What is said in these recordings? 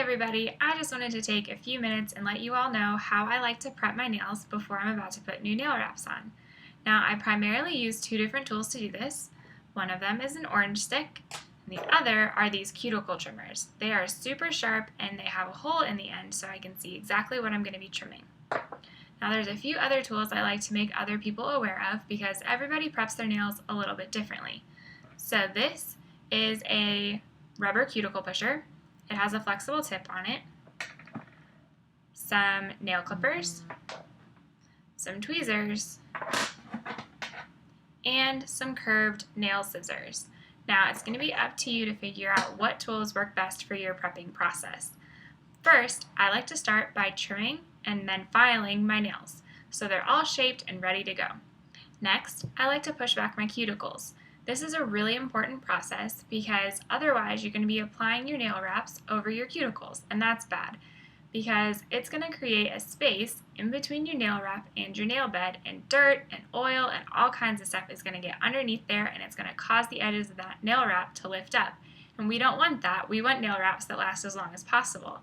everybody, I just wanted to take a few minutes and let you all know how I like to prep my nails before I'm about to put new nail wraps on. Now, I primarily use two different tools to do this. One of them is an orange stick, and the other are these cuticle trimmers. They are super sharp and they have a hole in the end so I can see exactly what I'm going to be trimming. Now, there's a few other tools I like to make other people aware of because everybody preps their nails a little bit differently. So this is a rubber cuticle pusher. It has a flexible tip on it, some nail clippers, some tweezers, and some curved nail scissors. Now it's going to be up to you to figure out what tools work best for your prepping process. First, I like to start by trimming and then filing my nails so they're all shaped and ready to go. Next, I like to push back my cuticles. This is a really important process because otherwise you're going to be applying your nail wraps over your cuticles, and that's bad because it's going to create a space in between your nail wrap and your nail bed, and dirt and oil and all kinds of stuff is going to get underneath there, and it's going to cause the edges of that nail wrap to lift up. And we don't want that. We want nail wraps that last as long as possible.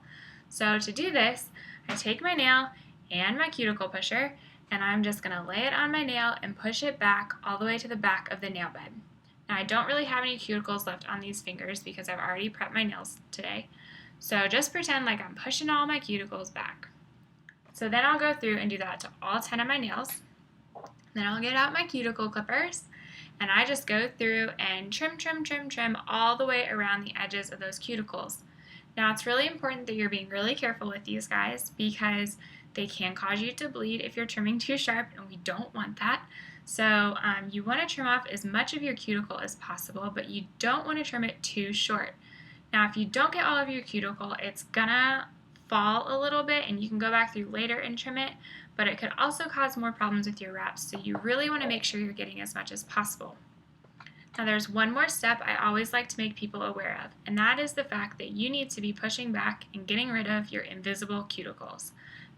So to do this, I take my nail and my cuticle pusher, and I'm just going to lay it on my nail and push it back all the way to the back of the nail bed. Now, I don't really have any cuticles left on these fingers because I've already prepped my nails today. So just pretend like I'm pushing all my cuticles back. So then I'll go through and do that to all 10 of my nails. Then I'll get out my cuticle clippers and I just go through and trim all the way around the edges of those cuticles. Now, it's really important that you're being really careful with these guys because they can cause you to bleed if you're trimming too sharp, and we don't want that. So you want to trim off as much of your cuticle as possible, but you don't want to trim it too short. Now, if you don't get all of your cuticle, it's gonna fall a little bit, and you can go back through later and trim it, but it could also cause more problems with your wraps, so you really want to make sure you're getting as much as possible. Now, there's one more step I always like to make people aware of, and that is the fact that you need to be pushing back and getting rid of your invisible cuticles.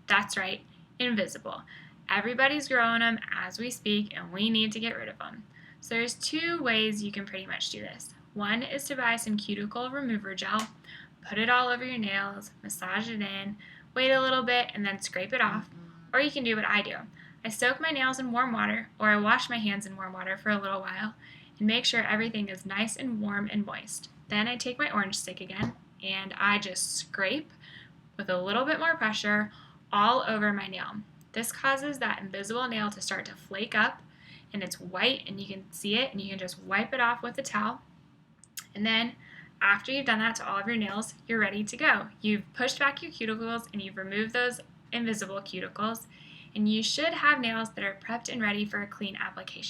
That's right, invisible. Everybody's growing them as we speak, and we need to get rid of them. So there's two ways you can pretty much do this. One is to buy some cuticle remover gel, put it all over your nails, massage it in, wait a little bit, and then scrape it off. Or you can do what I do. I soak my nails in warm water, or I wash my hands in warm water for a little while, and make sure everything is nice and warm and moist. Then I take my orange stick again, and I just scrape with a little bit more pressure all over my nail. This causes that invisible nail to start to flake up, and it's white and you can see it, and you can just wipe it off with a towel. And then after you've done that to all of your nails, you're ready to go. You've pushed back your cuticles and you've removed those invisible cuticles, and you should have nails that are prepped and ready for a clean application.